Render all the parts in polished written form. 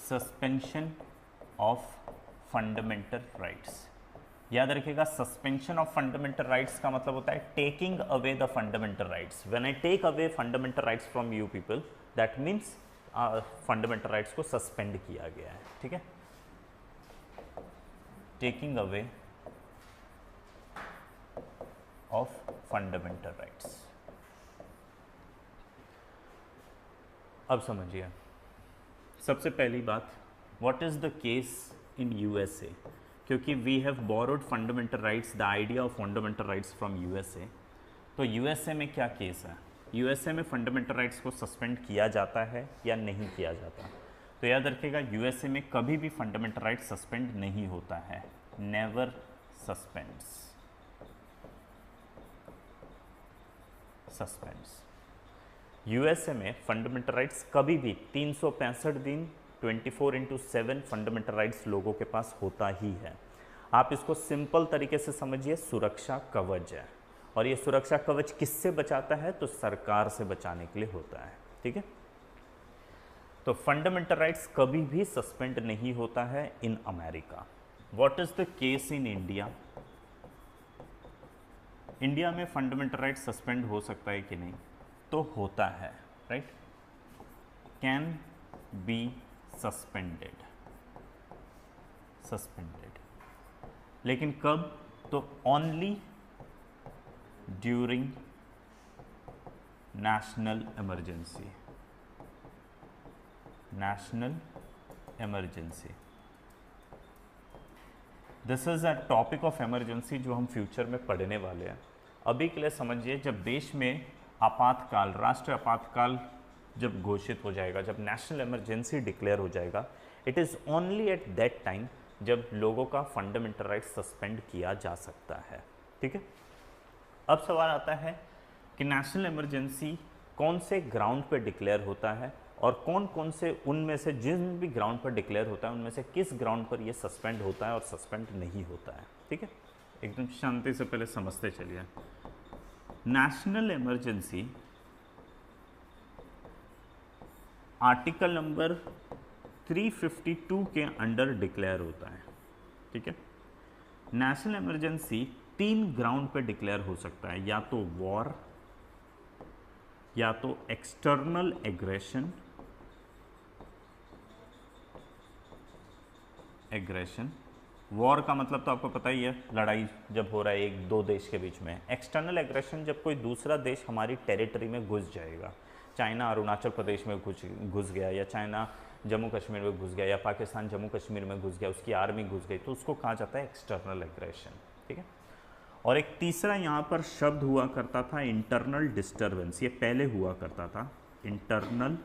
Suspension of fundamental rights. याद रखिएगा, suspension of fundamental rights का मतलब होता है taking away the fundamental rights. When I take away fundamental rights from you people, that means fundamental rights को suspend किया गया है। ठीक है, taking away of fundamental rights. अब समझिए, सबसे पहली बात, what is the case in USA, क्योंकि we have borrowed fundamental rights, the idea of fundamental rights from USA. तो यूएसए में क्या केस है? यूएसए में फंडामेंटल राइट्स को सस्पेंड किया जाता है या नहीं किया जाता? तो याद रखिएगा, यूएसए में कभी भी फंडामेंटल राइट्स सस्पेंड नहीं होता है, नेवर सस्पेंड्स। यूएसए में फंडामेंटल राइट्स कभी भी 365 दिन 24/7 फंडामेंटल राइट्स लोगों के पास होता ही है। आप इसको सिंपल तरीके से समझिए, सुरक्षा कवच है। और ये सुरक्षा कवच किससे बचाता है? तो सरकार से बचाने के लिए होता है। ठीक है, तो फंडामेंटल राइट्स कभी भी सस्पेंड नहीं होता है in America. What is the case in India? India में फंडामेंटल राइट्स सस्पेंड हो सकता है कि नहीं? तो होता है, राइट, कैन बी सस्पेंडेड, लेकिन कब? तो only during national emergency. This is a topic of emergency जो हम फ्यूचर में पढ़ने वाले हैं। अभी के लिए समझिए, जब देश में आपातकाल, राष्ट्रीय आपातकाल जब घोषित हो जाएगा, जब नेशनल इमरजेंसी डिक्लेयर हो जाएगा, it is only eight that time जब लोगों का फंडामेंटल राइट्स सस्पेंड किया जा सकता है। ठीक है, अब सवाल आता है कि नेशनल इमरजेंसी कौन से ग्राउंड पर डिक्लेयर होता है और कौन कौन से उनमें से, जिन भी ग्राउंड पर डिक्लेयर होता है उनमें से किस ग्राउंड पर ये सस्पेंड होता है और सस्पेंड नहीं होता है। ठीक है, एकदम शांति से पहले समझते चलिए। नेशनल इमरजेंसी आर्टिकल नंबर 352 के अंडर डिक्लेयर होता है। ठीक है, नेशनल इमरजेंसी 3 ग्राउंड पे डिक्लेयर हो सकता है, या तो वॉर, या तो एक्सटर्नल एग्रेशन, वॉर का मतलब तो आपको पता ही है, लड़ाई जब हो रहा है एक दो देश के बीच में। एक्सटर्नल एग्रेशन जब कोई दूसरा देश हमारी टेरिटरी में घुस जाएगा, चाइना अरुणाचल प्रदेश में घुस गया, या चाइना जम्मू कश्मीर में घुस गया, या पाकिस्तान जम्मू कश्मीर में घुस गया, उसकी आर्मी घुस गई, तो उसको कहा जाता है एक्सटर्नल एग्रेशन। ठीक है, और एक तीसरा यहाँ पर शब्द हुआ करता था, इंटरनल डिस्टर्बेंस। ये पहले हुआ करता था, इंटरनल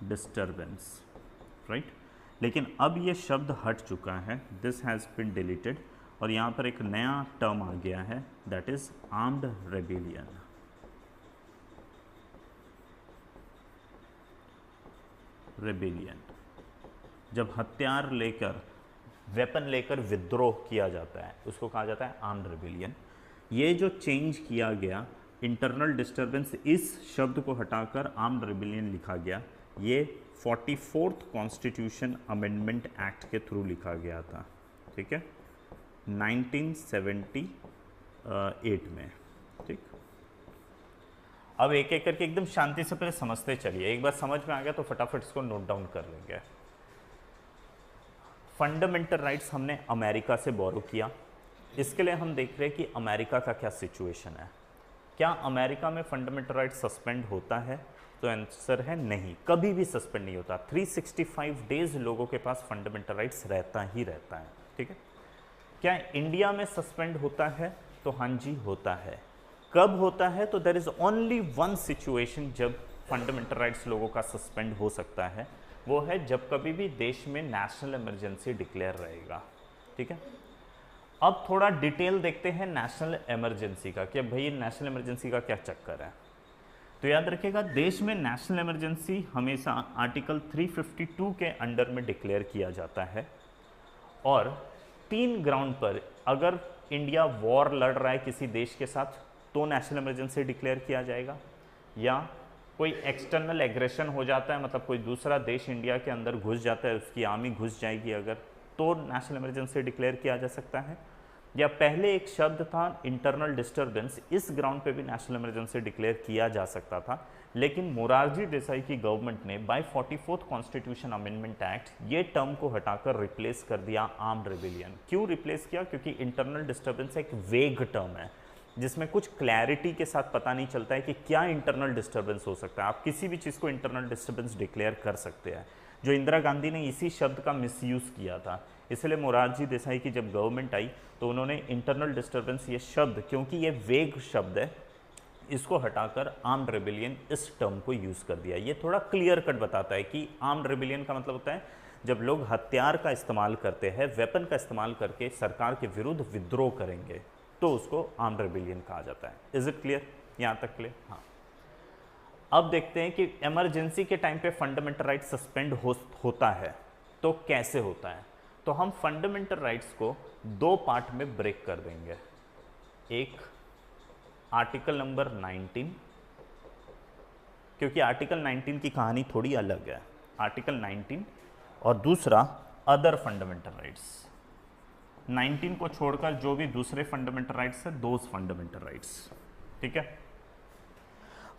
डिस्टर्बेंस, राइट, लेकिन अब ये शब्द हट चुका है, दिस हैज़ बिन डिलीटेड, और यहाँ पर एक नया टर्म आ गया है, दैट इज आर्म्ड रेबेलियन। जब हथियार लेकर, वेपन लेकर विद्रोह किया जाता है, उसको कहा जाता है आर्म्ड रेबेलियन। ये जो चेंज किया गया, इंटरनल डिस्टर्बेंस, इस शब्द को हटाकर आर्म्ड रेबेलियन लिखा गया। ये 44th कॉन्स्टिट्यूशन अमेंडमेंट एक्ट के थ्रू लिखा गया था। ठीक है, 1978 में। ठीक, अब एक एक करके एकदम शांति से पहले समझते चलिए। एक बार समझ में आ गया तो फटाफट इसको नोट डाउन कर लेंगे। फंडामेंटल राइट्स हमने अमेरिका से बोरो किया। इसके लिए हम देख रहे हैं कि अमेरिका का क्या सिचुएशन है। क्या अमेरिका में फंडामेंटल राइट्स सस्पेंड होता है? तो आंसर है नहीं, कभी भी सस्पेंड नहीं होता। 365 डेज लोगों के पास फंडामेंटल राइट्स रहता ही रहता है। ठीक है, क्या इंडिया में सस्पेंड होता है? तो हाँ जी, होता है। कब होता है? तो there is only one situation जब फंडामेंटल राइट्स लोगों का सस्पेंड हो सकता है, वो है जब कभी भी देश में नेशनल इमरजेंसी डिक्लेयर रहेगा। ठीक है, अब थोड़ा डिटेल देखते हैं नेशनल इमरजेंसी का, कि भाई नेशनल इमरजेंसी का क्या चक्कर है। तो याद रखिएगा, देश में नेशनल इमरजेंसी हमेशा आर्टिकल 352 के अंडर में डिक्लेयर किया जाता है, और 3 ग्राउंड पर, अगर इंडिया वॉर लड़ रहा है किसी देश के साथ तो नेशनल इमरजेंसी डिक्लेयर किया जाएगा, या कोई एक्सटर्नल एग्रेशन हो जाता है, मतलब कोई दूसरा देश इंडिया के अंदर घुस जाता है, उसकी आर्मी घुस जाएगी अगर, तो नेशनल इमरजेंसी डिक्लेयर किया जा सकता है। या पहले एक शब्द था इंटरनल डिस्टर्बेंस, इस ग्राउंड पे भी नेशनल इमरजेंसी डिक्लेयर किया जा सकता था, लेकिन मोरारजी देसाई की गवर्नमेंट ने by 44th constitution amendment act ये टर्म को हटाकर रिप्लेस कर दिया आर्म्ड रिबेलियन। क्यों रिप्लेस किया? क्योंकि इंटरनल डिस्टर्बेंस एक वेग टर्म है जिसमें कुछ क्लैरिटी के साथ पता नहीं चलता है कि क्या इंटरनल डिस्टर्बेंस हो सकता है। आप किसी भी चीज़ को इंटरनल डिस्टर्बेंस डिक्लेयर कर सकते हैं। जो इंदिरा गांधी ने इसी शब्द का मिसयूज़ किया था, इसलिए मोरारजी देसाई की जब गवर्नमेंट आई तो उन्होंने इंटरनल डिस्टर्बेंस ये शब्द, क्योंकि ये वेग शब्द है, इसको हटाकर आर्म्ड रेबेलियन इस टर्म को यूज़ कर दिया। ये थोड़ा क्लियर कट बताता है कि आर्म्ड रेबेलियन का मतलब होता है जब लोग हथियार का इस्तेमाल करते हैं, वेपन का इस्तेमाल करके सरकार के विरुद्ध विद्रोह करेंगे, तो उसको आर्म्ड रेबेलियन कहा जाता है। Is it clear? यहाँ तक क्लियर? हाँ। अब देखते हैं कि इमरजेंसी के टाइम पे फंडामेंटल राइट सस्पेंड होता है तो कैसे होता है। तो हम फंडामेंटल राइट्स को दो पार्ट में ब्रेक कर देंगे। एक आर्टिकल नंबर 19, क्योंकि आर्टिकल 19 की कहानी थोड़ी अलग है, आर्टिकल 19, और दूसरा अदर फंडामेंटल राइट्स। 19 को छोड़कर जो भी दूसरे फंडामेंटल राइट्स है, दोज फंडामेंटल राइट्स। ठीक है।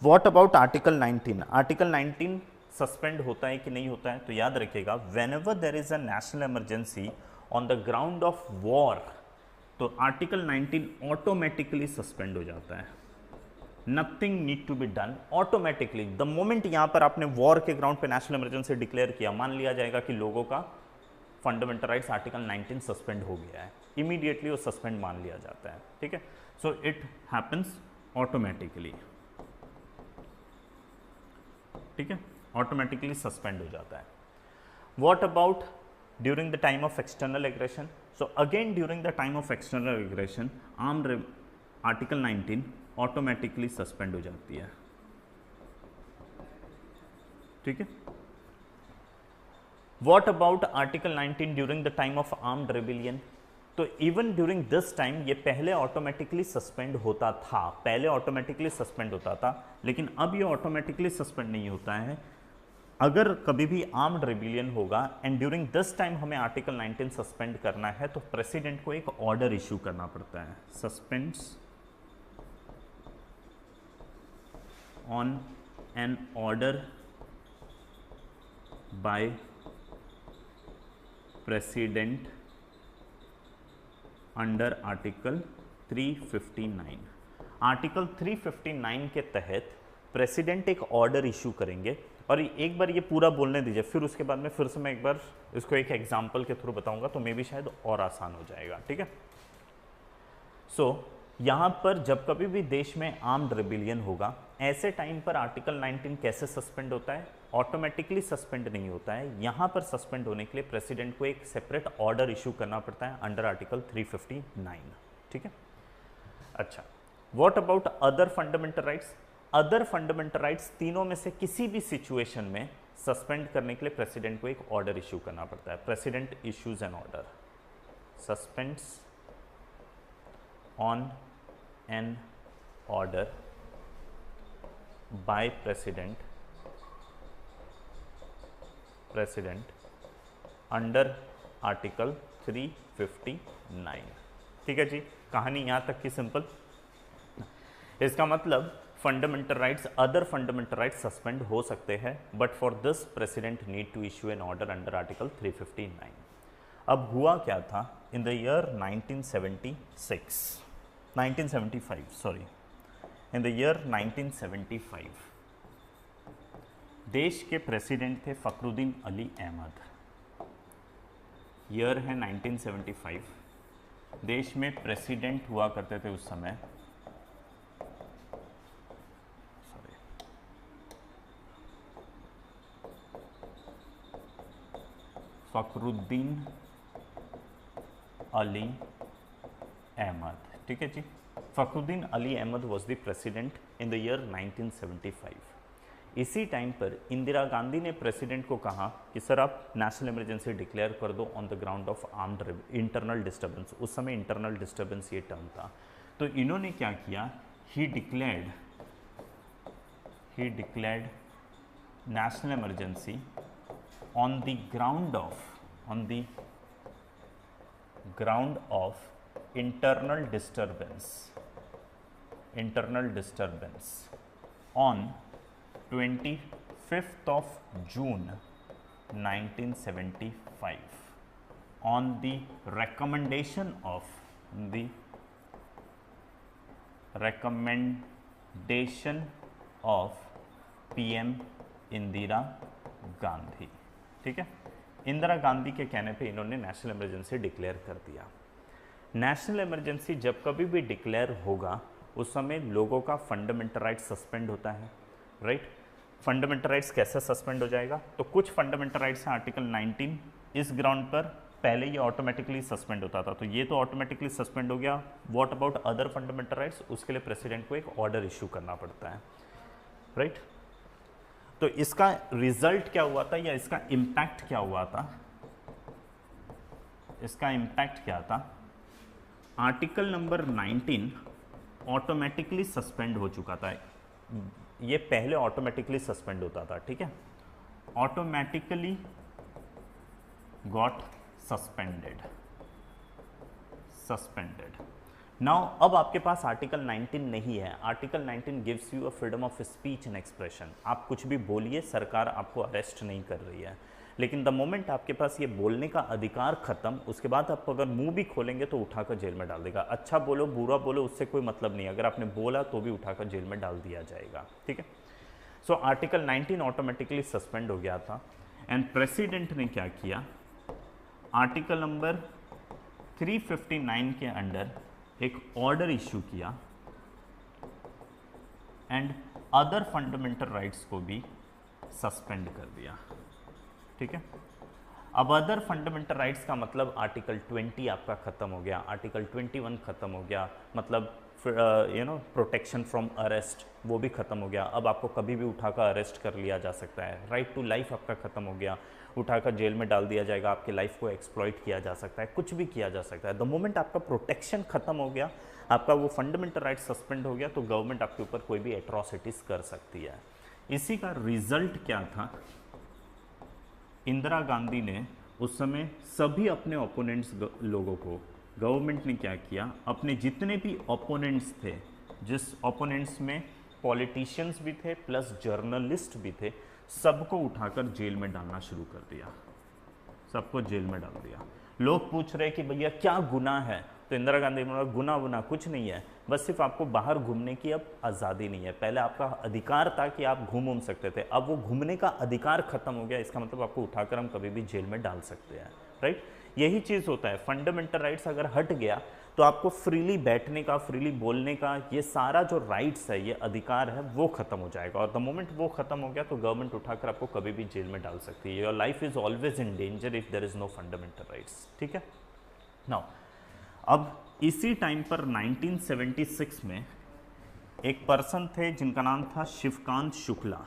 What about article 19? Article 19 suspend होता है कि नहीं होता है? तो याद रखिएगा, whenever there is a national emergency on the ground of war, तो आर्टिकल 19 ऑटोमेटिकली सस्पेंड हो जाता है। Nothing need to be done, automatically the moment यहां पर आपने वॉर के ग्राउंड पे नेशनल इमरजेंसी डिक्लेयर किया, मान लिया जाएगा कि लोगों का फंडामेंटल राइट्स आर्टिकल 19 सस्पेंड हो गया है, इमीडिएटली वो सस्पेंड मान लिया जाता है। ठीक है। So it happens automatically. ठीक है, ऑटोमेटिकली सस्पेंड हो जाता है। What about during the time of external aggression? So again during the time of external aggression armed article 19 automatically suspend हो जाती है। ठीक है। What about article 19 during the time of armed rebellion? तो even during this time ये पहले automatically suspend होता था, पहले ऑटोमेटिकली सस्पेंड होता था, लेकिन अब ये ऑटोमेटिकली सस्पेंड नहीं होता है। अगर कभी भी आर्म्ड रेबेलियन होगा एंड ड्यूरिंग दिस टाइम हमें आर्टिकल 19 सस्पेंड करना है, तो प्रेसिडेंट को एक ऑर्डर इशू करना पड़ता है, suspends on an order by president under article 359। Article 359 के तहत प्रेसिडेंट एक ऑर्डर इशू करेंगे। और एक बार ये पूरा बोलने दीजिए, फिर उसके बाद में फिर से मैं एक बार इसको एक एग्जांपल के थ्रू बताऊंगा, तो मे भी शायद और आसान हो जाएगा। ठीक है। सो यहाँ पर जब कभी भी देश में आर्म्ड रेबेलियन होगा, ऐसे टाइम पर आर्टिकल 19 कैसे सस्पेंड होता है? ऑटोमेटिकली सस्पेंड नहीं होता है। यहाँ पर सस्पेंड होने के लिए प्रेसिडेंट को एक सेपरेट ऑर्डर इशू करना पड़ता है अंडर आर्टिकल 359। ठीक है। अच्छा, what about other fundamental rights? Other fundamental rights तीनों में से किसी भी सिचुएशन में सस्पेंड करने के लिए प्रेसिडेंट को एक ऑर्डर इशू करना पड़ता है। President issues an order, suspends on an order by president under article 359। ठीक है जी, कहानी यहाँ तक की सिंपल। इसका मतलब fundamental rights, other fundamental rights suspend हो सकते हैं, but for this president need to issue an order under article 359। अब हुआ क्या था? In the year 1975 sorry, in the year 1975 देश के प्रेसिडेंट थे फखरुद्दीन अली अहमद। ईयर है 1975। देश में प्रेसिडेंट हुआ करते थे उस समय, फखरुद्दीन अली अहमद। ठीक है जी, Fakhruddin Ali Ahmed was the president in the year 1975। इसी टाइम पर इंदिरा गांधी ने प्रेसिडेंट को कहा कि सर आप नेशनल इमरजेंसी डिक्लेयर कर दो on the ground of armed internal disturbance. उस समय इंटरनल डिस्टर्बेंस ये टर्म था। तो इन्होंने क्या किया? ही declared he declared national emergency on the ground of internal disturbance on 25th of June 1975 on the recommendation of PM Indira Gandhi. ठीक है, इंदिरा गांधी के कहने पे इन्होंने नेशनल इमरजेंसी डिक्लेयर कर दिया। नेशनल इमरजेंसी जब कभी भी डिक्लेयर होगा उस समय लोगों का फंडामेंटल राइट सस्पेंड होता है, राइट। फंडामेंटल राइट्स कैसे सस्पेंड हो जाएगा, तो कुछ फंडामेंटल राइट्स हैं आर्टिकल 19 इस ग्राउंड पर पहले ये ऑटोमेटिकली सस्पेंड होता था, तो ये तो ऑटोमेटिकली सस्पेंड हो गया। What about other fundamental rights, उसके लिए प्रेसिडेंट को एक ऑर्डर इशू करना पड़ता है, राइट। तो इसका रिजल्ट क्या हुआ था या इसका इम्पैक्ट क्या हुआ था, इसका इम्पैक्ट क्या था, आर्टिकल नंबर 19 ऑटोमेटिकली सस्पेंड हो चुका था। ये पहले ऑटोमेटिकली सस्पेंड होता था, ठीक है, ऑटोमेटिकली गॉट सस्पेंडेड। नाउ अब आपके पास आर्टिकल 19 नहीं है। Article 19 gives you a freedom of speech and expression, आप कुछ भी बोलिए, सरकार आपको अरेस्ट नहीं कर रही है। लेकिन द मोमेंट आपके पास ये बोलने का अधिकार खत्म, उसके बाद आप अगर मुंह भी खोलेंगे तो उठाकर जेल में डाल देगा। अच्छा बोलो बुरा बोलो उससे कोई मतलब नहीं, अगर आपने बोला तो भी उठाकर जेल में डाल दिया जाएगा, ठीक है। सो आर्टिकल 19 ऑटोमेटिकली सस्पेंड हो गया था एंड प्रेसिडेंट ने क्या किया, आर्टिकल नंबर 359 के अंडर एक ऑर्डर इशू किया एंड अदर फंडामेंटल राइट्स को भी सस्पेंड कर दिया, ठीक है। अब अदर फंडामेंटल राइट्स का मतलब आर्टिकल 20 आपका खत्म हो गया, आर्टिकल 21 खत्म हो गया, मतलब प्रोटेक्शन फ्रॉम अरेस्ट वो भी खत्म हो गया। अब आपको कभी भी उठाकर अरेस्ट कर लिया जा सकता है। राइट टू लाइफ आपका खत्म हो गया, उठाकर जेल में डाल दिया जाएगा, आपकी लाइफ को एक्सप्लॉइट किया जा सकता है, कुछ भी किया जा सकता है। द मोमेंट आपका प्रोटेक्शन खत्म हो गया, आपका वो फंडामेंटल राइट सस्पेंड हो गया, तो गवर्नमेंट आपके ऊपर कोई भी एट्रॉसिटीज कर सकती है। इसी का रिजल्ट क्या था, इंदिरा गांधी ने उस समय सभी अपने ओपोनेंट्स लोगों को, गवर्नमेंट ने क्या किया, अपने जितने भी ओपोनेंट्स थे, जिस ओपोनेंट्स में पॉलिटिशियंस भी थे प्लस जर्नलिस्ट भी थे, सबको उठाकर जेल में डालना शुरू कर दिया, सबको जेल में डाल दिया। लोग पूछ रहे कि भैया क्या गुनाह है, तो इंदिरा गांधी ने बोला गुनाह वुना कुछ नहीं है, बस सिर्फ आपको बाहर घूमने की अब आज़ादी नहीं है। पहले आपका अधिकार था कि आप घूम सकते थे, अब वो घूमने का अधिकार खत्म हो गया, इसका मतलब आपको उठाकर हम कभी भी जेल में डाल सकते हैं, राइट। यही चीज़ होता है, फंडामेंटल राइट्स अगर हट गया तो आपको फ्रीली बैठने का, फ्रीली बोलने का, ये सारा जो राइट्स है, ये अधिकार है, वो खत्म हो जाएगा। और द मोमेंट वो खत्म हो गया तो गवर्नमेंट उठाकर आपको कभी भी जेल में डाल सकती है। Your life is always in danger if there is no fundamental rights, ठीक है। नाउ अब इसी टाइम पर 1976 में एक पर्सन थे जिनका नाम था शिवकांत शुक्ला।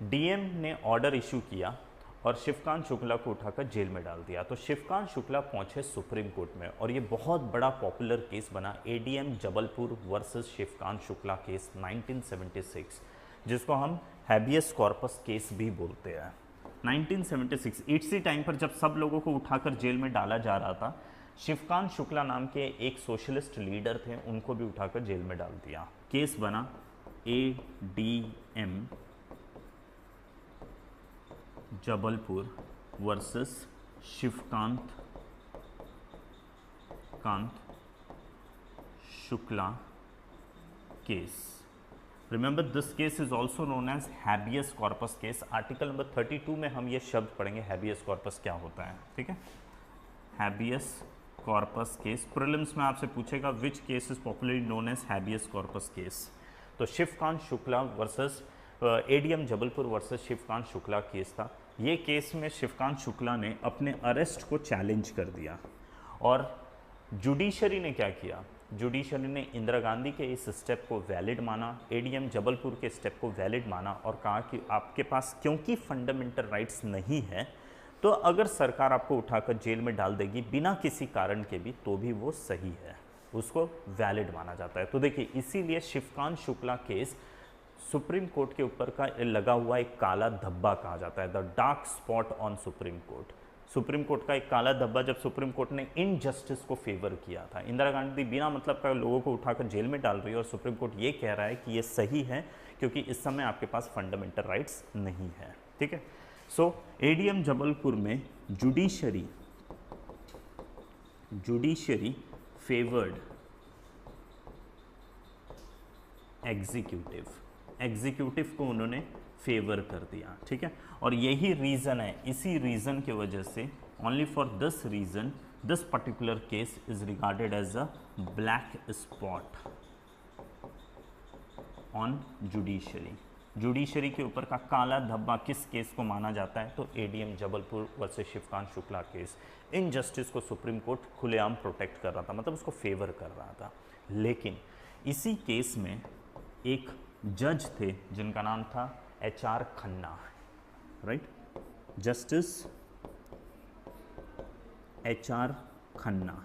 डीएम ने ऑर्डर इशू किया और शिवकांत शुक्ला को उठाकर जेल में डाल दिया। तो शिवकांत शुक्ला पहुंचे सुप्रीम कोर्ट में और ये बहुत बड़ा पॉपुलर केस बना, ADM Jabalpur versus Shivkant Shukla case 1976, जिसको हम हैबियस कॉर्पस केस भी बोलते हैं। 1976 इसी टाइम पर जब सब लोगों को उठाकर जेल में डाला जा रहा था, शिवकांत शुक्ला नाम के एक सोशलिस्ट लीडर थे, उनको भी उठाकर जेल में डाल दिया। केस बना ADM Jabalpur versus Shivkant Shukla case. Remember this case is also known as habeas corpus case. Article number 32 में हम ये शब्द पढ़ेंगे, हैबियस कॉर्पस क्या होता है, ठीक है। हैबियस कॉर्पस केस प्रीलिम्स में आपसे पूछेगा which case is popularly known as habeas corpus case. तो Shivkant Shukla versus ADM Jabalpur versus Shivkant Shukla case था। ये केस में शिवकांत शुक्ला ने अपने अरेस्ट को चैलेंज कर दिया और जुडिशरी ने क्या किया, जुडिशरी ने इंदिरा गांधी के इस स्टेप को वैलिड माना, एडीएम जबलपुर के स्टेप को वैलिड माना और कहा कि आपके पास क्योंकि फंडामेंटल राइट्स नहीं है तो अगर सरकार आपको उठाकर जेल में डाल देगी बिना किसी कारण के भी, तो भी वो सही है, उसको वैलिड माना जाता है। तो देखिए इसीलिए Shivkant Shukla case supreme court के ऊपर का लगा हुआ एक काला धब्बा कहा जाता है, the dark spot on supreme court. Supreme court का एक काला धब्बा, जब सुप्रीम कोर्ट ने इनजस्टिस को फेवर किया था। इंदिरा गांधी बिना मतलब का लोगों को उठाकर जेल में डाल रही है और सुप्रीम कोर्ट ये कह रहा है कि ये सही है क्योंकि इस समय आपके पास फंडामेंटल राइट्स नहीं है। ठीक है, सो एडीएम जबलपुर में जुडिशरी फेवर्ड एग्जीक्यूटिव को उन्होंने फेवर कर दिया। ठीक है, और यही रीज़न है, इसी रीज़न की वजह से only for this reason this particular case is regarded as a black spot on judiciary के ऊपर का काला धब्बा किस केस को माना जाता है? तो ADM Jabalpur versus Shivkant Shukla case. Injustice को सुप्रीम कोर्ट खुलेआम प्रोटेक्ट कर रहा था, मतलब उसको फेवर कर रहा था। लेकिन इसी केस में एक जज थे जिनका नाम था HR Khanna, right, justice HR Khanna.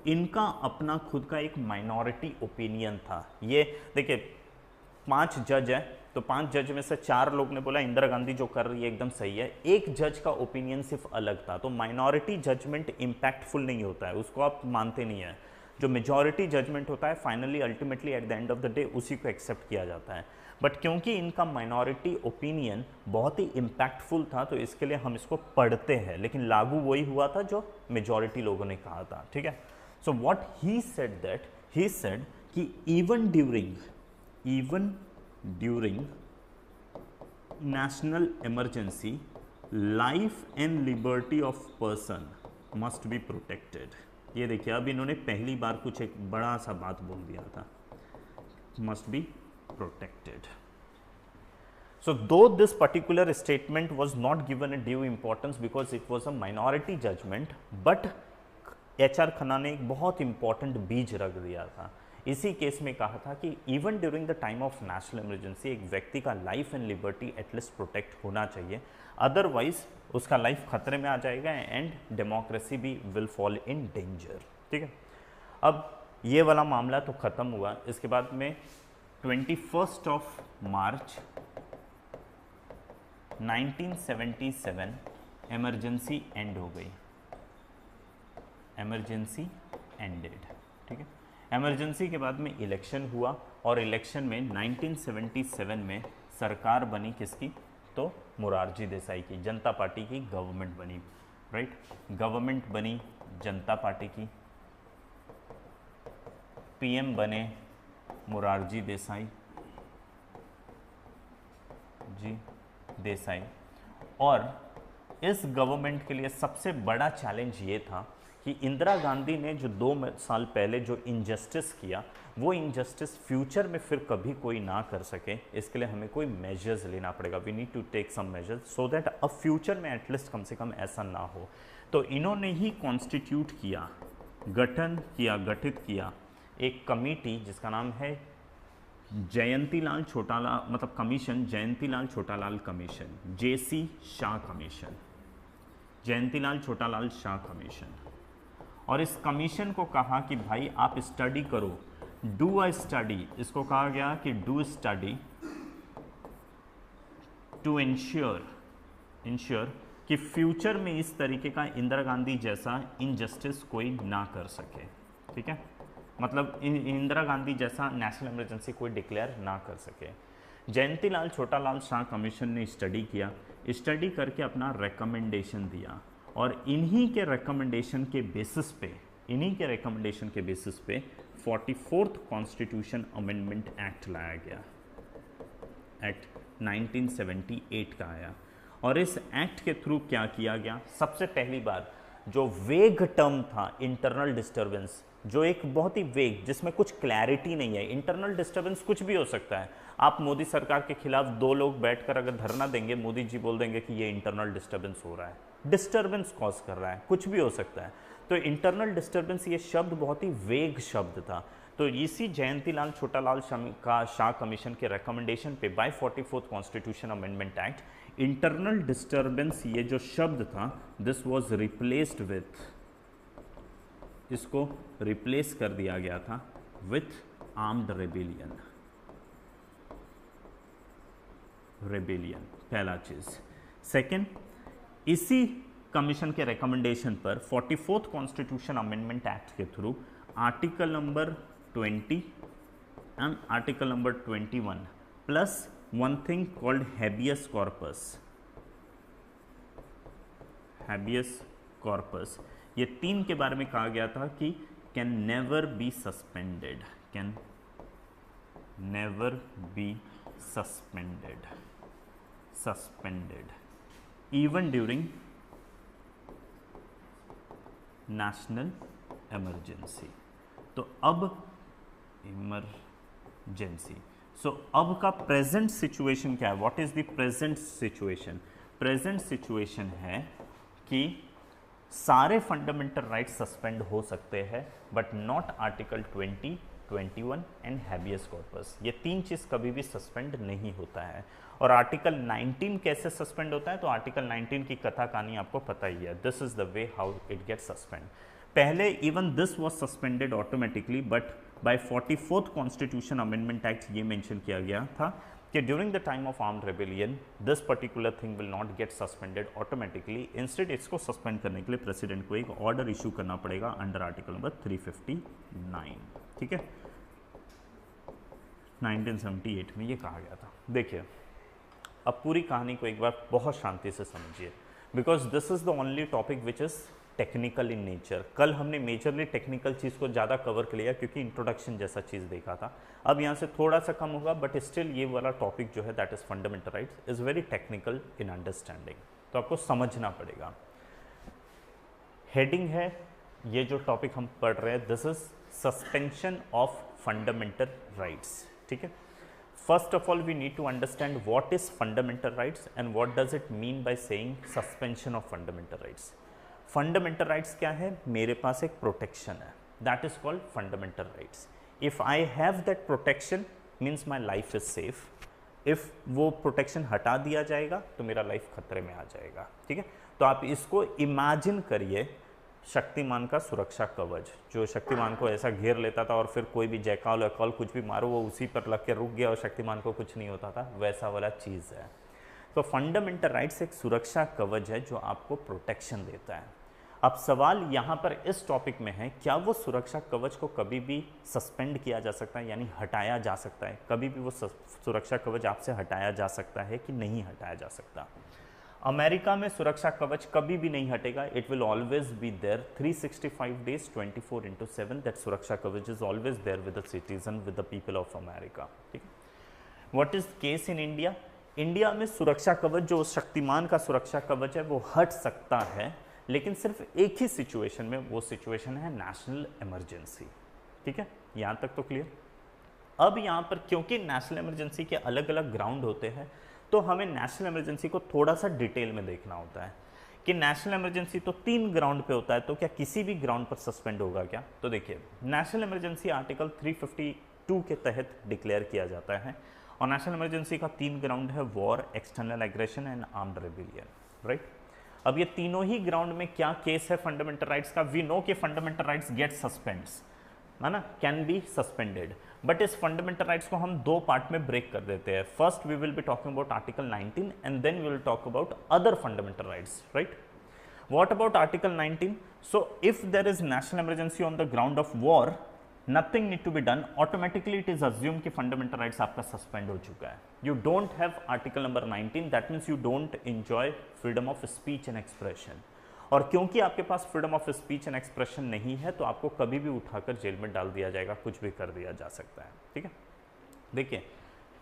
इनका अपना खुद का एक माइनॉरिटी ओपिनियन था। ये देखिए 5 जज है, तो 5 जज में से 4 लोग ने बोला इंदिरा गांधी जो कर रही है एकदम सही है, एक जज का ओपिनियन सिर्फ अलग था। तो माइनॉरिटी जजमेंट इम्पैक्टफुल नहीं होता है, उसको आप मानते नहीं है। जो मेजॉरिटी जजमेंट होता है finally ultimately at the end of the day उसी को एक्सेप्ट किया जाता है। बट क्योंकि इनका माइनॉरिटी ओपिनियन बहुत ही इम्पैक्टफुल था तो इसके लिए हम इसको पढ़ते हैं, लेकिन लागू वही हुआ था जो मेजॉरिटी लोगों ने कहा था। ठीक है, सो व्हाट ही सेड कि even during national emergency life and liberty of person must be protected. ये देखिए अब इन्होंने पहली बार कुछ एक बड़ा सा बात बोल दिया था, must be protected. So though this particular statement was not given a due importance because it was a minority judgment, but HR Khanna ने एक बहुत इंपॉर्टेंट बीज रख दिया था। इसी केस में कहा था कि even during the time of national emergency एक व्यक्ति का life and liberty at least protect होना चाहिए, अदरवाइज उसका लाइफ खतरे में आ जाएगा एंड डेमोक्रेसी भी विल फॉल इन डेंजर। ठीक है, अब ये वाला मामला तो ख़त्म हुआ। इसके बाद में 21 मार्च 1977 इमरजेंसी एंड हो गई, इमरजेंसी एंडेड। ठीक है, इमरजेंसी के बाद में इलेक्शन हुआ और इलेक्शन में 1977 में सरकार बनी किसकी? तो मोरारजी देसाई की, जनता पार्टी की गवर्नमेंट बनी, राइट, गवर्नमेंट बनी जनता पार्टी की, PM बने मोरारजी देसाई जी देसाई। और इस गवर्नमेंट के लिए सबसे बड़ा चैलेंज ये था कि इंदिरा गांधी ने जो 2 साल पहले जो इनजस्टिस किया वो इनजस्टिस फ्यूचर में फिर कभी कोई ना कर सके, इसके लिए हमें कोई मेजर्स लेना पड़ेगा। We need to take some measures so that अब फ्यूचर में एटलीस्ट कम से कम ऐसा ना हो। तो इन्होंने ही कॉन्स्टिट्यूट किया, गठित किया एक कमेटी जिसका नाम है जयंतीलाल छोटालाल, मतलब commission Jayantilal Chhotelal commission, JC Shah commission, Jayantilal Chhotalal Shah commission. और इस कमीशन को कहा कि भाई आप स्टडी करो, डू अ स्टडी, इसको कहा गया कि डू स्टडी टू इंश्योर कि फ्यूचर में इस तरीके का इंदिरा गांधी जैसा इनजस्टिस कोई ना कर सके। ठीक है, मतलब इंदिरा गांधी जैसा नेशनल इमरजेंसी कोई डिक्लेयर ना कर सके। जयंतीलाल छोटालाल शाह कमीशन ने स्टडी किया, स्टडी करके अपना रिकमेंडेशन दिया और इन्हीं के रिकमेंडेशन के बेसिस पे 44th कॉन्स्टिट्यूशन अमेंडमेंट एक्ट लाया गया, एक्ट 1978 का आया। और इस एक्ट के थ्रू क्या किया गया? सबसे पहली बार जो वेग टर्म था इंटरनल डिस्टर्बेंस, जो एक बहुत ही वेग, जिसमें कुछ क्लैरिटी नहीं है। इंटरनल डिस्टर्बेंस कुछ भी हो सकता है। आप मोदी सरकार के खिलाफ 2 लोग बैठकर अगर धरना देंगे, मोदी जी बोल देंगे कि ये इंटरनल डिस्टर्बेंस हो रहा है, डिस्टर्बेंस कॉज कर रहा है, कुछ भी हो सकता है। तो इंटरनल डिस्टर्बेंस ये शब्द बहुत ही वेग शब्द था। तो इसी जयंतीलाल छोटालाल शाह कमीशन के रिकमेंडेशन पे by 44th constitution amendment act internal disturbance ये जो शब्द था दिस वाज रिप्लेस्ड विथ, इसको रिप्लेस कर दिया गया था विथ आर्म्ड रेबेलियन पहला चीज। सेकंड, इसी कमीशन के रिकमेंडेशन पर 44th कॉन्स्टिट्यूशन अमेंडमेंट एक्ट के through article number 20 and article number 21 plus one thing called habeas corpus, ये तीन के बारे में कहा गया था कि can never be suspended, can never be suspended even during national emergency. तो अब इमरजेंसी, सो अब का प्रेजेंट सिचुएशन क्या है? What is the present situation? Present situation है कि सारे फंडामेंटल राइट्स सस्पेंड हो सकते हैं but not article 20, 21 and habeas corpus. ये तीन चीज़ कभी भी सस्पेंड नहीं होता है। और आर्टिकल 19 कैसे सस्पेंड होता है? तो आर्टिकल 19 की कथा कहानी आपको पता ही है। This is the way how it get suspend. पहले even this was suspended automatically, but by 44th constitution amendment act ये मेंशन किया गया था कि during the time of armed rebellion this particular thing will not get suspended automatically. Instead इसको suspend करने के लिए प्रेसिडेंट को एक ऑर्डर इशू करना पड़ेगा अंडर आर्टिकल नंबर 359। ठीक है, 1978 में ये कहा गया था। देखिए, अब पूरी कहानी को एक बार बहुत शांति से समझिए, because this is the only topic which is technical in nature. कल हमने मेजरली टेक्निकल चीज़ को ज़्यादा कवर कर लिया क्योंकि इंट्रोडक्शन जैसा चीज़ देखा था। अब यहाँ से थोड़ा सा कम होगा, बट स्टिल ये वाला टॉपिक जो है that is fundamental rights is very technical in understanding, तो आपको समझना पड़ेगा। हेडिंग है ये जो टॉपिक हम पढ़ रहे हैं, this is suspension of fundamental rights. ठीक है, first of all we need to understand what is fundamental rights and what does it mean by saying suspension of fundamental rights. Fundamental rights क्या है? मेरे पास एक प्रोटेक्शन है, that is called fundamental rights. If I have that protection means my life is safe. If वो protection हटा दिया जाएगा तो मेरा लाइफ खतरे में आ जाएगा। ठीक है, तो आप इसको इमेजिन करिए शक्तिमान का सुरक्षा कवच, जो शक्तिमान को ऐसा घेर लेता था और फिर कोई भी जयकाल वैकाल कुछ भी मारो वो उसी पर लग के रुक गया और शक्तिमान को कुछ नहीं होता था, वैसा वाला चीज़ है। तो फंडामेंटल राइट्स एक सुरक्षा कवच है जो आपको प्रोटेक्शन देता है। अब सवाल यहाँ पर इस टॉपिक में है, क्या वो सुरक्षा कवच को कभी भी सस्पेंड किया जा सकता है, यानी हटाया जा सकता है? कभी भी वो सुरक्षा कवच आपसे हटाया जा सकता है कि नहीं हटाया जा सकता? अमेरिका में सुरक्षा कवच कभी भी नहीं हटेगा। It will always be there 365 days 24/7। That सुरक्षा कवच is always there with the citizen, with the people of America. ठीक है, what is case in India? India में सुरक्षा कवच जो शक्तिमान का सुरक्षा कवच है वो हट सकता है, लेकिन सिर्फ एक ही सिचुएशन में, वो सिचुएशन है नेशनल इमरजेंसी। ठीक है, यहाँ तक तो क्लियर। अब यहाँ पर क्योंकि नेशनल इमरजेंसी के अलग अलग ग्राउंड होते हैं, तो हमें नेशनल इमरजेंसी को थोड़ा सा डिटेल में देखना होता है कि नेशनल इमरजेंसी तो 3 ग्राउंड पे होता है, तो क्या किसी भी ग्राउंड पर सस्पेंड होगा क्या? तो देखिए, नेशनल इमरजेंसी आर्टिकल 352 के तहत डिक्लेयर किया जाता है और नेशनल इमरजेंसी का 3 ग्राउंड है, war, external aggression and armed rebellion. Right, अब ये तीनों ही ग्राउंड में क्या केस है फंडामेंटल राइट्स का? वी नो कि फंडामेंटल राइट्स गेट सस्पेंड्स, है ना, कैन बी सस्पेंडेड, बट इस फंडामेंटल राइट्स को हम 2 पार्ट में ब्रेक कर देते हैं। First we will be talking about article 19 and then we will talk about other fundamental rights. Right, what about article 19? So if there is national emergency on the ground of war, nothing need to be done, automatically it is assume कि fundamental rights आपका suspend हो चुका है। You don't have article number 19, that means you don't enjoy freedom of speech and expression. और क्योंकि आपके पास freedom of speech and expression नहीं है, तो आपको कभी भी उठाकर जेल में डाल दिया जाएगा, कुछ भी कर दिया जा सकता है। ठीक है, देखिए,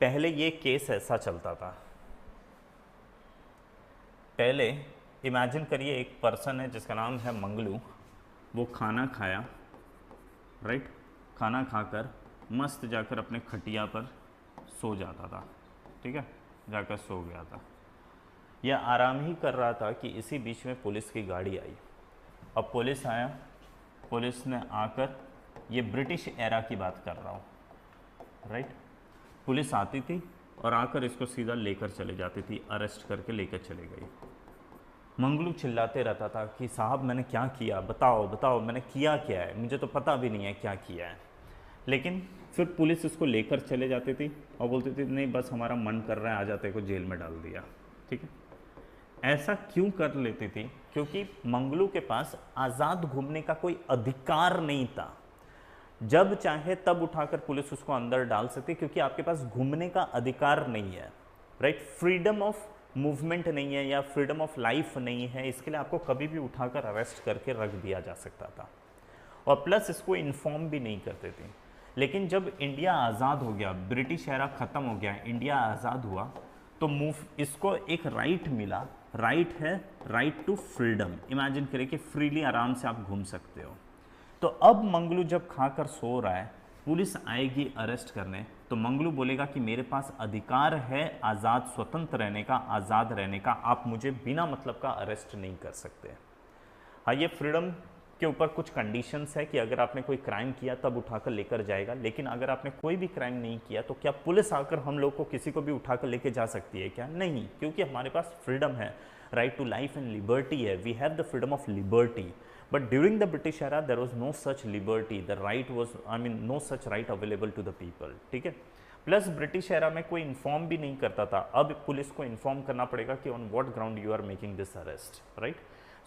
पहले ये केस ऐसा चलता था। पहले इमेजिन करिए एक पर्सन है जिसका नाम है मंगलू, वो खाना खाया, राइट, खाना खाकर मस्त जाकर अपने खटिया पर सो जाता था। ठीक है, जाकर सो गया था, यह आराम ही कर रहा था कि इसी बीच में पुलिस की गाड़ी आई। अब पुलिस आया, पुलिस ने आकर, ये ब्रिटिश एरा की बात कर रहा हूँ, राइट, पुलिस आती थी और आकर इसको सीधा लेकर चले जाती थी, अरेस्ट करके लेकर चले गई। मंगलू चिल्लाते रहता था कि साहब मैंने क्या किया, बताओ बताओ मैंने किया क्या है, मुझे तो पता भी नहीं है क्या किया है। लेकिन फिर पुलिस इसको लेकर चले जाती थी और बोलती थी नहीं बस हमारा मन कर रहा है, आ जाते को जेल में डाल दिया। ठीक है, ऐसा क्यों कर लेती थी? क्योंकि मंगलू के पास आज़ाद घूमने का कोई अधिकार नहीं था। जब चाहे तब उठाकर पुलिस उसको अंदर डाल सकती, क्योंकि आपके पास घूमने का अधिकार नहीं है, राइट? फ्रीडम ऑफ मूवमेंट नहीं है या फ्रीडम ऑफ लाइफ नहीं है, इसके लिए आपको कभी भी उठाकर अरेस्ट करके रख दिया जा सकता था। और प्लस इसको इन्फॉर्म भी नहीं करते थे। लेकिन जब इंडिया आज़ाद हो गया, ब्रिटिश एरा ख़त्म हो गया, इंडिया आज़ाद हुआ, तो इसको एक राइट मिला। राइट है राइट टू फ्रीडम। इमेजिन करें कि फ्रीली आराम से आप घूम सकते हो। तो अब मंगलू जब खाकर सो रहा है, पुलिस आएगी अरेस्ट करने, तो मंगलू बोलेगा कि मेरे पास अधिकार है आज़ाद स्वतंत्र रहने का, आज़ाद रहने का, आप मुझे बिना मतलब का अरेस्ट नहीं कर सकते। हाँ, ये फ्रीडम के ऊपर कुछ कंडीशंस है कि अगर आपने कोई क्राइम किया तब उठाकर लेकर जाएगा, लेकिन अगर आपने कोई भी क्राइम नहीं किया तो क्या पुलिस आकर हम लोग को किसी को भी उठाकर लेके जा सकती है क्या? नहीं, क्योंकि हमारे पास फ्रीडम है, right to life and liberty है, we have the freedom of liberty. But during the British era there was no such liberty, the right was no such right available to the people. ठीक है, plus British era में कोई inform भी नहीं करता था, अब पुलिस को इन्फॉर्म करना पड़ेगा कि on what ground you are making this arrest, right?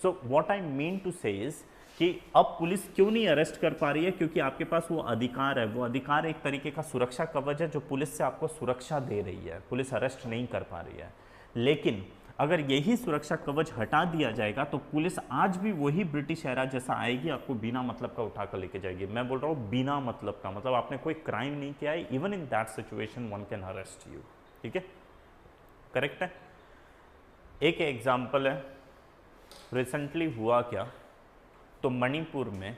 So what I mean to say is कि अब पुलिस क्यों नहीं अरेस्ट कर पा रही है? क्योंकि आपके पास वो अधिकार है। वो अधिकार एक तरीके का सुरक्षा कवच है जो पुलिस से आपको सुरक्षा दे रही है, पुलिस अरेस्ट नहीं कर पा रही है। लेकिन अगर यही सुरक्षा कवच हटा दिया जाएगा तो पुलिस आज भी वही ब्रिटिश एरा जैसा आएगी, आपको बिना मतलब का उठा कर लेके जाएगी। मैं बोल रहा हूँ बिना मतलब का, मतलब आपने कोई क्राइम नहीं किया है, even in that situation one can arrest you. ठीक है, करेक्ट है। एक एग्जाम्पल है, रिसेंटली हुआ क्या, तो मणिपुर में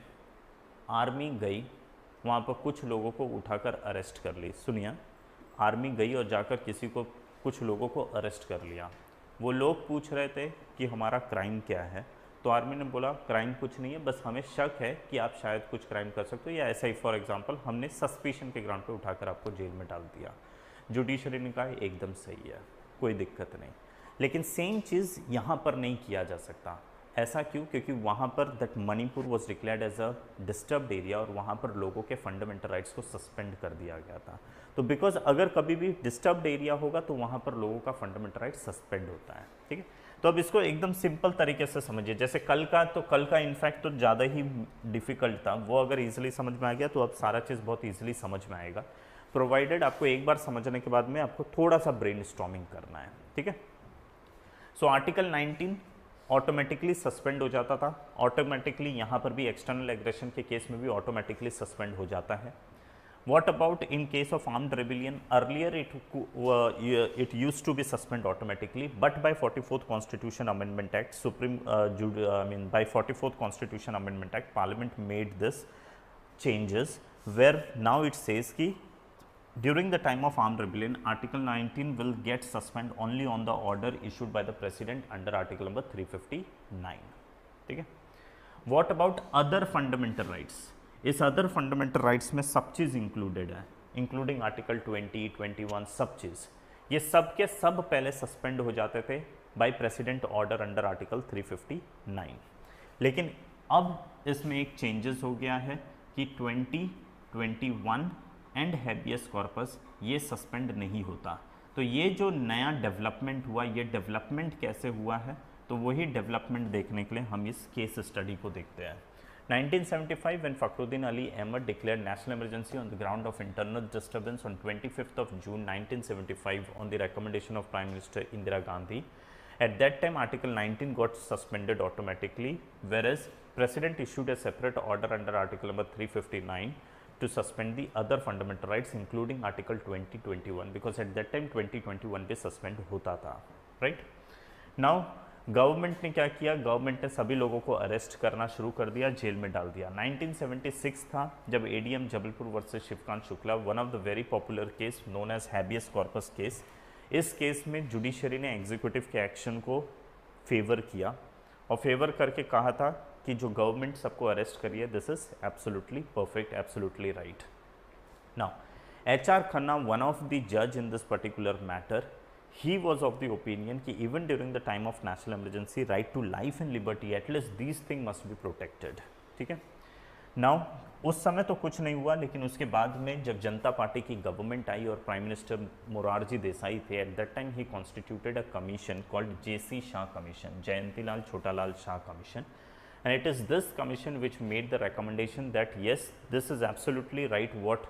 आर्मी गई, वहाँ पर कुछ लोगों को उठाकर अरेस्ट कर ली। सुनिए, आर्मी गई और जाकर कुछ लोगों को अरेस्ट कर लिया। वो लोग पूछ रहे थे कि हमारा क्राइम क्या है, तो आर्मी ने बोला क्राइम कुछ नहीं है, बस हमें शक है कि आप शायद कुछ क्राइम कर सकते हो, या ऐसा ही फॉर एग्जांपल हमने सस्पिशन के ग्राउंड पे उठाकर आपको जेल में डाल दिया। जुडिशरी ने कहा एकदम सही है, कोई दिक्कत नहीं। लेकिन सेम चीज़ यहाँ पर नहीं किया जा सकता। ऐसा क्यों? क्योंकि वहाँ पर that Manipur was declared as a disturbed area और वहाँ पर लोगों के फंडामेंटल राइट्स को सस्पेंड कर दिया गया था। तो बिकॉज अगर कभी भी डिस्टर्ब्ड एरिया होगा तो वहाँ पर लोगों का फंडामेंटल राइट सस्पेंड होता है। ठीक है, तो अब इसको एकदम सिंपल तरीके से समझिए। जैसे कल का इनफैक्ट तो ज़्यादा ही डिफिकल्ट था, वो अगर ईजिली समझ में आ गया तो अब सारा चीज़ बहुत ईजिली समझ में आएगा, प्रोवाइडेड आपको एक बार समझने के बाद में आपको थोड़ा सा ब्रेन स्टॉर्मिंग करना है। ठीक है, सो आर्टिकल 19 ऑटोमेटिकली सस्पेंड हो जाता था। ऑटोमेटिकली यहाँ पर भी एक्सटर्नल एग्रेशन के केस में भी ऑटोमेटिकली सस्पेंड हो जाता है। What about in case of armed rebellion? Earlier it used to be suspend automatically, but by 44th Constitution Amendment Act, by 44th Constitution Amendment Act, Parliament made this changes where now it says कि during the time of armed rebellion, Article 19 will get suspend only on the order issued by the President under Article number 359. ठीक है? What about other fundamental rights? इस other fundamental rights में सब चीज़ included है, including article 20, 21, सब चीज़। ये सब के सब पहले सस्पेंड हो जाते थे by president order under article 359। लेकिन अब इसमें एक चेंजेस हो गया है कि 20, 21 एंड हैबियस कॉर्पस ये सस्पेंड नहीं होता। तो ये जो नया डेवलपमेंट हुआ, ये डेवलपमेंट कैसे हुआ है, तो वही डेवलपमेंट देखने के लिए हम इस केस स्टडी को देखते हैं। 1975, when Fakhruddin Ali Ahmed declared national emergency on the ground of internal disturbance on 25th of June 1975 on the recommendation of Prime Minister Indira Gandhi. At that time, Article 19 got suspended automatically, whereas President issued a separate order under Article number 359 to suspend the other fundamental rights, including Article 2021, because at that time 2021 भी suspend होता था, right? Now government ने क्या किया, government ने सभी लोगों को अरेस्ट करना शुरू कर दिया, जेल में डाल दिया। 1976 था जब ADM Jabalpur versus Shivkant Shukla, one of the very popular case known as habeas corpus case. इस केस में जुडिशरी ने एग्जीक्यूटिव के एक्शन को फेवर किया और फेवर करके कहा था कि जो गवर्नमेंट सबको अरेस्ट करी है, this is absolutely perfect, absolutely right. Now HR Khanna, one of the जज in this particular matter, he was of the opinion कि even during the time of national emergency, right to life and liberty, at least these things must be protected. ठीक है, now उस समय तो कुछ नहीं हुआ, लेकिन उसके बाद में जब जनता पार्टी की गवर्नमेंट आई और प्राइम मिनिस्टर मोरारजी देसाई थे, at that time he constituted a commission called JC Shah commission, Jayantilal Chhotalal Shah commission, and it is this commission which made the recommendation that yes, this is absolutely right what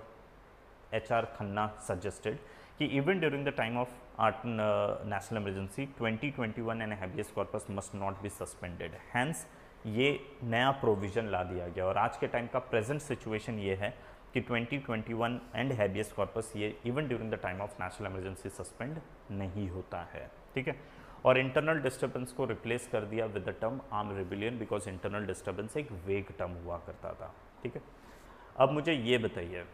HR Khanna suggested कि even during the time of national emergency 2021 and habeas corpus must not be suspended, hence ये नया provision ला दिया गया। और आज के time का present situation ये है कि 2021 एंड हैबियस कॉर्पस ये even during the time of national emergency suspend नहीं होता है, ठीक है। और इंटरनल डिस्टर्बेंस को रिप्लेस कर दिया with the term arm rebellion, because internal disturbance एक वेग टर्म हुआ करता था, ठीक है। अब मुझे ये बताइए,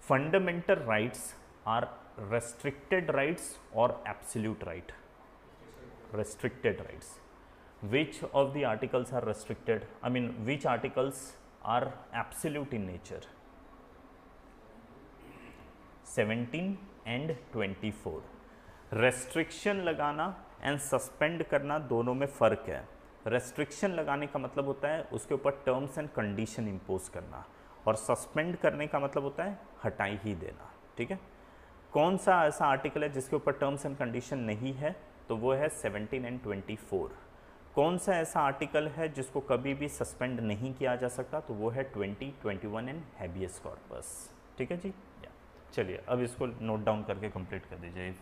fundamental rights are restricted rights और absolute right? restricted rights. Which of the articles are restricted? I mean, which articles are absolute in nature? 17 and 24. Restriction लगाना एंड सस्पेंड करना दोनों में फ़र्क है। रेस्ट्रिक्शन लगाने का मतलब होता है उसके ऊपर टर्म्स एंड कंडीशन इम्पोज करना, और सस्पेंड करने का मतलब होता है हटाई ही देना, ठीक है। कौन सा ऐसा आर्टिकल है जिसके ऊपर टर्म्स एंड कंडीशन नहीं है? तो वो है 17 एंड 24। कौन सा ऐसा आर्टिकल है जिसको कभी भी सस्पेंड नहीं किया जा सकता? तो वो है 20, 21 एंड हैबियस कॉर्पस, ठीक है जी। चलिए अब इसको नोट डाउन करके कंप्लीट कर दीजिए।